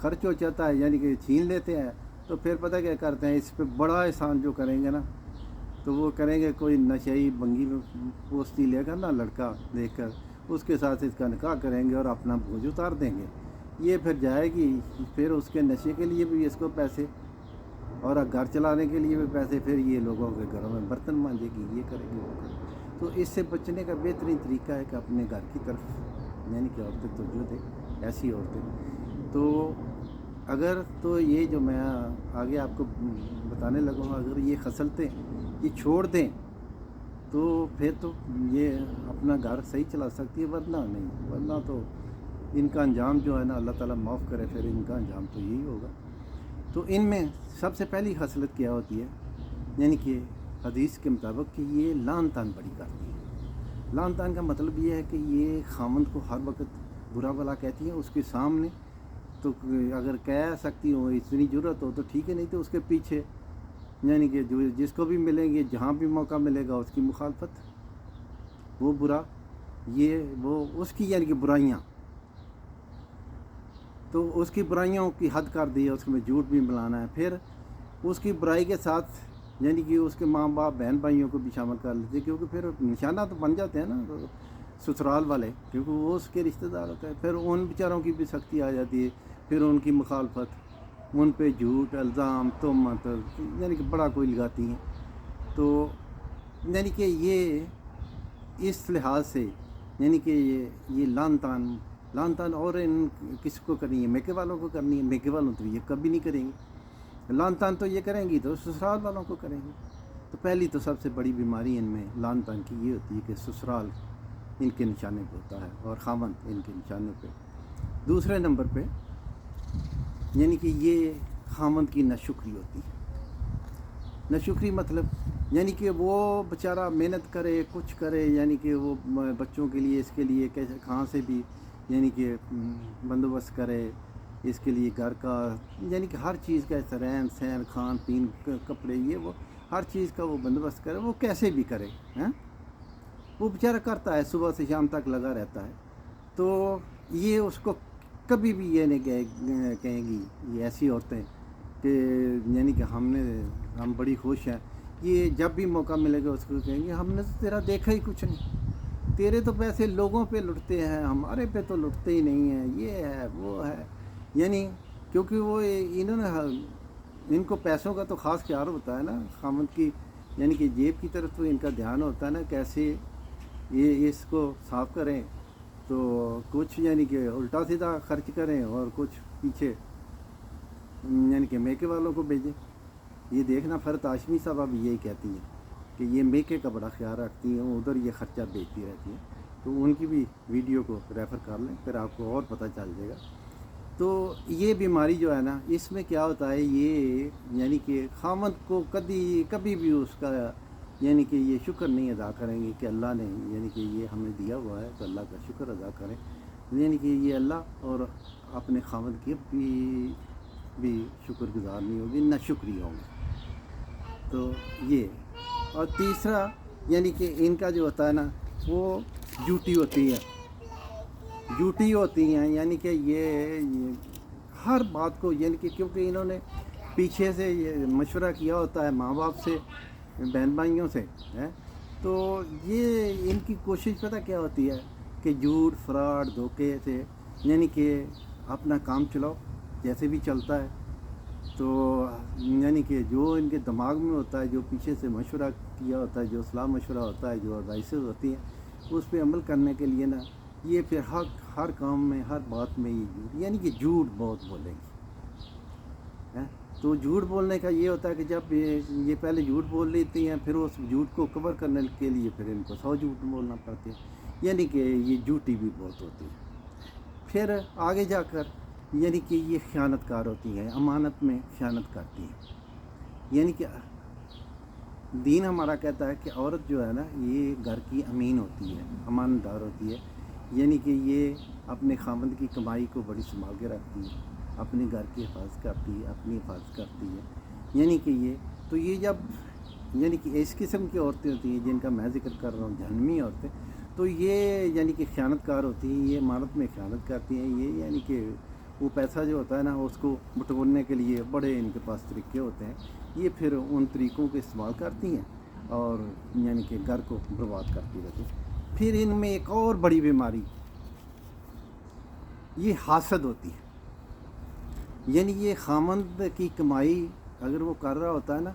خرچ ہو جاتا ہے یعنی کہ چھین لیتے ہیں، تو پھر پتہ کیا کرتے ہیں، اس پہ بڑا احسان جو کریں گے نا، تو وہ کریں گے کوئی نشئی بنگی پوستی لے کر نا لڑکا دیکھ کر اس کے ساتھ اس کا نکاح کریں گے اور اپنا بوجھ اتار دیں گے. یہ پھر جائے گی، پھر اس کے نشے کے لیے بھی اس کو پیسے اور گھر چلانے کے لیے بھی پیسے، پھر یہ لوگوں کے گھروں میں برتن مانجے گی، یہ کرے گی وہ کرے گی. تو اس سے بچنے کا بہترین طریقہ ہے کہ اپنے گھر کی طرف یعنی کہ عورتیں توجہ دیں، ایسی عورتیں. تو اگر تو یہ جو میں آگے آپ کو بتانے لگا ہوں، اگر یہ خصلتیں یہ چھوڑ دیں تو پھر تو یہ اپنا گھر صحیح چلا سکتی ہے، ورنہ نہیں، ورنہ تو ان کا انجام جو ہے نا، اللہ تعالیٰ معاف کرے، پھر ان کا انجام تو یہی ہوگا. تو ان میں سب سے پہلی خصلت کیا ہوتی ہے، یعنی کہ حدیث کے مطابق کہ یہ لعن طعن بڑی کرتی ہے. لعن طعن کا مطلب یہ ہے کہ یہ خامند کو ہر وقت برا بھلا کہتی ہے اس کے سامنے. تو اگر کہہ سکتی ہو، اتنی ضرورت ہو تو ٹھیک ہے، نہیں تو اس کے پیچھے یعنی کہ جو جس کو بھی ملیں گے، جہاں بھی موقع ملے گا اس کی مخالفت، وہ برا، یہ وہ اس کی یعنی کہ برائیاں، تو اس کی برائیوں کی حد کر دی ہے، اس میں جھوٹ بھی ملانا ہے. پھر اس کی برائی کے ساتھ یعنی کہ اس کے ماں باپ بہن بھائیوں کو بھی شامل کر لیتے ہیں، کیونکہ پھر نشانہ تو بن جاتے ہیں نا سسرال والے، کیونکہ وہ اس کے رشتہ دار ہوتے ہیں. پھر ان بیچاروں کی بھی سختی آ جاتی ہے، پھر ان کی مخالفت، ان پہ جھوٹ الزام تہمت یعنی کہ بڑا کوئی لگاتی ہیں. تو یعنی کہ یہ اس لحاظ سے یعنی کہ یہ لعن طعن اور ان کس کو کرنی ہے، میکے والوں کو کرنی ہے. میکے والوں تو یہ کبھی نہیں کریں گے. لعن طعن تو یہ کریں گی تو سسرال والوں کو کریں گے. تو پہلی تو سب سے بڑی بیماری ان میں لعن طعن کی یہ ہوتی ہے کہ سسرال ان کے نشانے پہ ہوتا ہے اور خامند ان کے نشانے پہ. دوسرے نمبر پہ یعنی کہ یہ خامند کی ناشکری ہوتی ہے. ناشکری مطلب یعنی کہ وہ بیچارہ محنت کرے، کچھ کرے، یعنی کہ وہ بچوں کے لیے اس کے لیے کیسے کہاں سے بھی یعنی کہ بندوبست کرے، اس کے لیے گھر کا یعنی کہ ہر چیز کا رہن سہن کھان پین کپڑے، یہ وہ ہر چیز کا وہ بندوبست کرے، وہ کیسے بھی کرے وہ بیچارہ کرتا ہے، صبح سے شام تک لگا رہتا ہے. تو یہ اس کو کبھی بھی یہ نہیں کہیں گی یہ ایسی عورتیں کہ یعنی کہ ہم بڑی خوش ہیں. یہ جب بھی موقع ملے گا اس کو کہیں گے ہم نے تو تیرا دیکھا ہی کچھ نہیں، تیرے تو پیسے لوگوں پہ لٹتے ہیں، ہمارے پہ تو لٹتے ہی نہیں ہیں، یہ ہے وہ ہے. یعنی کیونکہ وہ انہوں نے ان کو پیسوں کا تو خاص خیال ہوتا ہے نا، خامند کی یعنی کہ جیب کی طرف تو ان کا دھیان ہوتا ہے نا، کیسے یہ اس کو صاف کریں. تو کچھ یعنی کہ الٹا سیدھا خرچ کریں اور کچھ پیچھے یعنی کہ میکے والوں کو بھیجیں. یہ دیکھنا فرت ہاشمی صاحبہ بھی یہی کہتی ہیں کہ یہ میکے کا بڑا خیال رکھتی ہیں، ادھر یہ خرچہ بھیجتی رہتی ہیں. تو ان کی بھی ویڈیو کو ریفر کر لیں، پھر آپ کو اور پتہ چل جائے گا. تو یہ بیماری جو ہے نا، اس میں کیا ہوتا ہے، یہ یعنی کہ خامند کو کبھی بھی اس کا یعنی کہ یہ شکر نہیں ادا کریں گے کہ اللہ نے یعنی کہ یہ ہمیں دیا ہوا ہے، تو اللہ کا شکر ادا کریں. یعنی کہ یہ اللہ اور اپنے خامند کی بھی شکر گزار نہیں ہوگی، نہ شکریہ ہوں گے. تو یہ اور تیسرا یعنی کہ ان کا جو ہوتا ہے نا، وہ جھوٹی ہوتی ہیں یعنی کہ یہ ہر بات کو یعنی کہ کیونکہ انہوں نے پیچھے سے یہ مشورہ کیا ہوتا ہے ماں باپ سے، بہن بھائیوں سے، تو یہ ان کی کوشش پتہ کیا ہوتی ہے کہ جھوٹ فراڈ دھوکے سے یعنی کہ اپنا کام چلاؤ جیسے بھی چلتا ہے. تو یعنی کہ جو ان کے دماغ میں ہوتا ہے، جو پیچھے سے مشورہ کیا ہوتا ہے، جو صلاح مشورہ ہوتا ہے، جو ایڈوائسز ہوتی ہیں، اس پہ عمل کرنے کے لیے نا یہ پھر ہر کام میں ہر بات میں یہ جھوٹ یعنی کہ جھوٹ بہت بولیں گی. تو جھوٹ بولنے کا یہ ہوتا ہے کہ جب یہ پہلے جھوٹ بول لیتی ہیں، پھر اس جھوٹ کو کور کرنے کے لیے پھر ان کو 100 جھوٹ بولنا پڑتے ہیں، یعنی کہ یہ جھوٹی بھی بہت ہوتی ہے. پھر آگے جا کر یعنی کہ یہ خیانت کار ہوتی ہیں، امانت میں خیانت کرتی ہیں. یعنی کہ دین ہمارا کہتا ہے کہ عورت جو ہے نا، یہ گھر کی امین ہوتی ہے، امانت دار ہوتی ہے. یعنی کہ یہ اپنے خامند کی کمائی کو بڑی سنبھال کے رکھتی ہے، اپنے گھر کی حفاظت کرتی ہے، اپنی حفاظت کرتی ہے. یعنی کہ یہ جب یعنی کہ اس قسم کی عورتیں ہوتی ہیں جن کا میں ذکر کر رہا ہوں، جہنمی عورتیں، تو یہ یعنی کہ خیانت کار ہوتی ہیں، یہ امانت میں خیانت کرتی ہیں. یہ یعنی کہ وہ پیسہ جو ہوتا ہے نا اس کو بٹورنے کے لیے بڑے ان کے پاس طریقے ہوتے ہیں، یہ پھر ان طریقوں کو استعمال کرتی ہیں اور یعنی کہ گھر کو برباد کرتی رہتی ہیں۔ پھر ان میں ایک اور بڑی بیماری یہ حاسد ہوتی ہے، یعنی یہ خامند کی کمائی اگر وہ کر رہا ہوتا ہے نا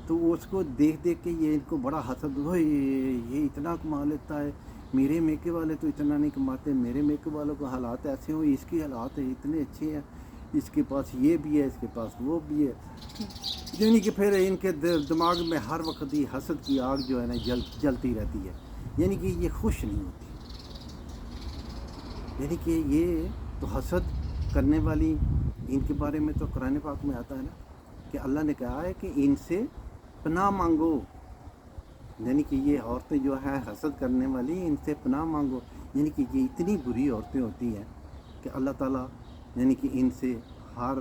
تو وہ اس کو دیکھ دیکھ کے یہ ان کو بڑا حسد ہو، یہ اتنا کما لیتا ہے، میرے میکے والے تو اتنا نہیں کماتے، میرے میکے والوں کو حالات ایسے ہوں، اس کی حالات اتنے اچھے ہیں، اس کے پاس یہ بھی ہے، اس کے پاس وہ بھی ہے، یعنی کہ پھر ان کے دماغ میں ہر وقت یہ حسد کی آگ جو ہے نا جلتی رہتی ہے، یعنی کہ یہ خوش نہیں ہوتی، یعنی کہ یہ تو حسد کرنے والی ان کے بارے میں تو قرآن پاک میں آتا ہے نا کہ اللہ نے کہا ہے کہ ان سے پناہ مانگو، یعنی کہ یہ عورتیں جو ہیں حسد کرنے والی ان سے پناہ مانگو، یعنی کہ یہ اتنی بری عورتیں ہوتی ہیں کہ اللہ تعالیٰ یعنی کہ ان سے ہر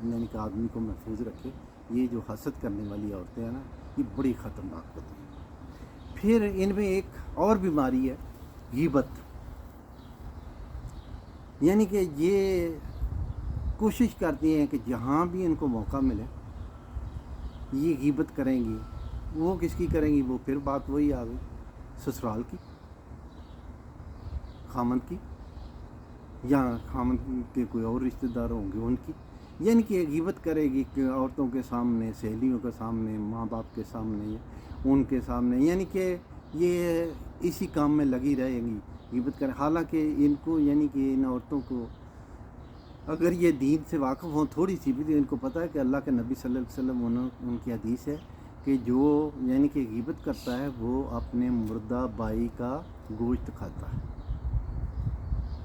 یعنی کہ آدمی کو محفوظ رکھے۔ یہ جو حسد کرنے والی عورتیں ہیں نا یہ بڑی خطرناک ہوتی ہیں۔ پھر ان میں ایک اور بیماری ہے غیبت، یعنی کہ یہ کوشش کرتی ہیں کہ جہاں بھی ان کو موقع ملے یہ غیبت کریں گی۔ وہ کس کی کریں گی؟ وہ پھر بات وہی آ گئی سسرال کی، خامند کی، یا خامند کے کوئی اور رشتہ دار ہوں گے ان کی، یعنی کہ غیبت کرے گی کہ عورتوں کے سامنے، سہیلیوں کے سامنے، ماں باپ کے سامنے، ان کے سامنے، یعنی کہ یہ اسی کام میں لگی رہے گی غیبت کریں۔ حالانکہ ان کو یعنی کہ ان عورتوں کو اگر یہ دین سے واقف ہوں تھوڑی سی بھی تو ان کو پتہ ہے کہ اللہ کے نبی صلی اللہ علیہ وسلم ان کی حدیث ہے کہ جو یعنی کہ غیبت کرتا ہے وہ اپنے مردہ بھائی کا گوشت کھاتا ہے،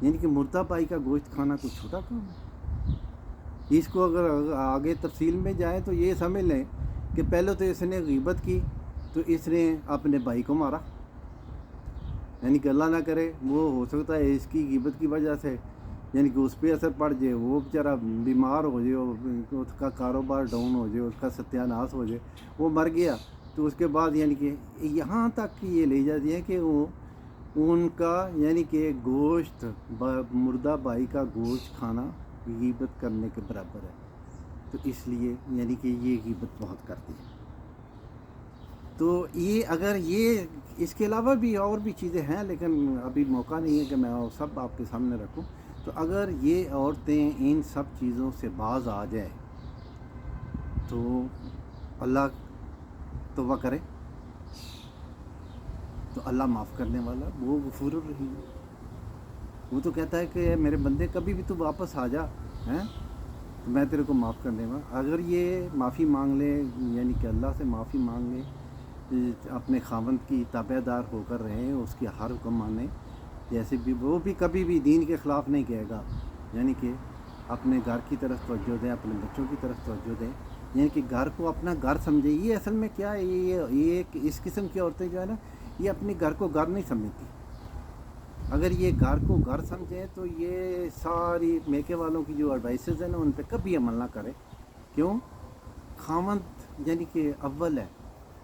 یعنی کہ مردہ بھائی کا گوشت کھانا کوئی چھوٹا کام ہے۔ اس کو اگر آگے تفصیل میں جائیں تو یہ سمجھ لیں کہ پہلے تو اس نے غیبت کی تو اس نے اپنے بھائی کو مارا، یعنی کہ اللہ نہ کرے وہ ہو سکتا ہے اس کی غیبت کی وجہ سے یعنی کہ اس پہ اثر پڑ جائے، وہ بیچارہ بیمار ہو جائے، اس کا کاروبار ڈاؤن ہو جائے، اس کا ستیہ ناش ہو جائے، وہ مر گیا تو اس کے بعد یعنی کہ یہاں تک کہ یہ لے جاتی ہے کہ وہ ان کا یعنی کہ گوشت مردہ بھائی کا گوشت کھانا غیبت کرنے کے برابر ہے، تو اس لیے یعنی کہ یہ غیبت بہت کرتی ہے۔ تو یہ اگر یہ اس کے علاوہ بھی اور بھی چیزیں ہیں لیکن ابھی موقع نہیں ہے کہ میں سب آپ کے سامنے رکھوں، تو اگر یہ عورتیں ان سب چیزوں سے باز آ جائیں تو اللہ توبہ کرے تو اللہ معاف کرنے والا، وہ غفور الرحیم، وہ تو کہتا ہے کہ میرے بندے کبھی بھی تو واپس آ جا ہیں تو میں تیرے کو معاف کر دوں گا۔ اگر یہ معافی مانگ لے یعنی کہ اللہ سے معافی مانگ لے، اپنے خاوند کی تابع دار ہو کر رہیں، اس کے ہر حکم مانیں، جیسے بھی وہ بھی کبھی بھی دین کے خلاف نہیں کہے گا، یعنی کہ اپنے گھر کی طرف توجہ دیں، اپنے بچوں کی طرف توجہ دیں، یعنی کہ گھر کو اپنا گھر سمجھے۔ یہ اصل میں کیا ہے، یہ اس قسم کی عورتیں جو ہے نا یہ اپنے گھر کو گھر نہیں سمجھتی۔ اگر یہ گھر کو گھر سمجھیں تو یہ ساری میکے والوں کی جو ایڈوائسز ہیں نا ان پہ کبھی عمل نہ کرے۔ کیوں؟ خاوند یعنی کہ اول ہے،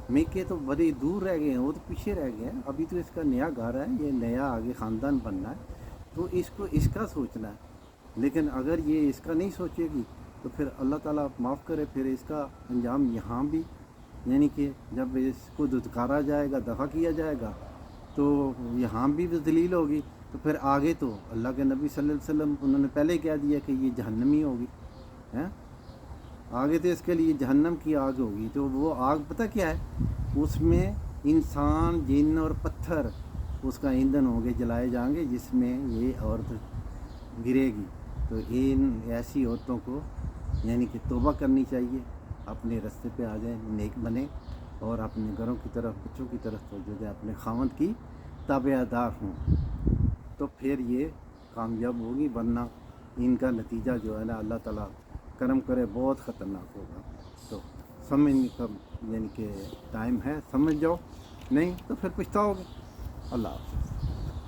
میکے تو بڑے دور رہ گئے ہیں، وہ تو پیچھے رہ گئے ہیں، ابھی تو اس کا نیا گھر ہے، یہ نیا آگے خاندان بننا ہے، تو اس کو اس کا سوچنا ہے۔ لیکن اگر یہ اس کا نہیں سوچے گی تو پھر اللہ تعالیٰ معاف کرے، پھر اس کا انجام یہاں بھی یعنی کہ جب اس کو دھتکارا جائے گا، دفع کیا جائے گا تو یہاں بھی ذلیل ہوگی، تو پھر آگے تو اللہ کے نبی صلی اللہ علیہ وسلم انہوں نے پہلے کہہ دیا کہ یہ جہنمی ہوگی، ہیں آگے تو اس کے لیے جہنم کی آگ ہوگی۔ تو وہ آگ پتہ کیا ہے؟ اس میں انسان، جن اور پتھر اس کا ایندھن ہوں گے، جلائے جائیں گے، جس میں یہ عورت گرے گی۔ تو ان ایسی عورتوں کو یعنی کہ توبہ کرنی چاہیے، اپنے راستے پہ آ جائیں، نیک بنیں اور اپنے گھروں کی طرف، بچوں کی طرف توجہ دیں، اپنے خاوند کی تابع دار ہوں، تو پھر یہ کامیاب ہوگی، ورنہ ان کا نتیجہ جو ہے نا اللہ تعالیٰ کرم کرے بہت خطرناک ہوگا۔ تو سمجھنے کا یعنی کہ ٹائم ہے، سمجھ جاؤ، نہیں تو پھر پچھتاؤ گے۔ اللہ حافظ۔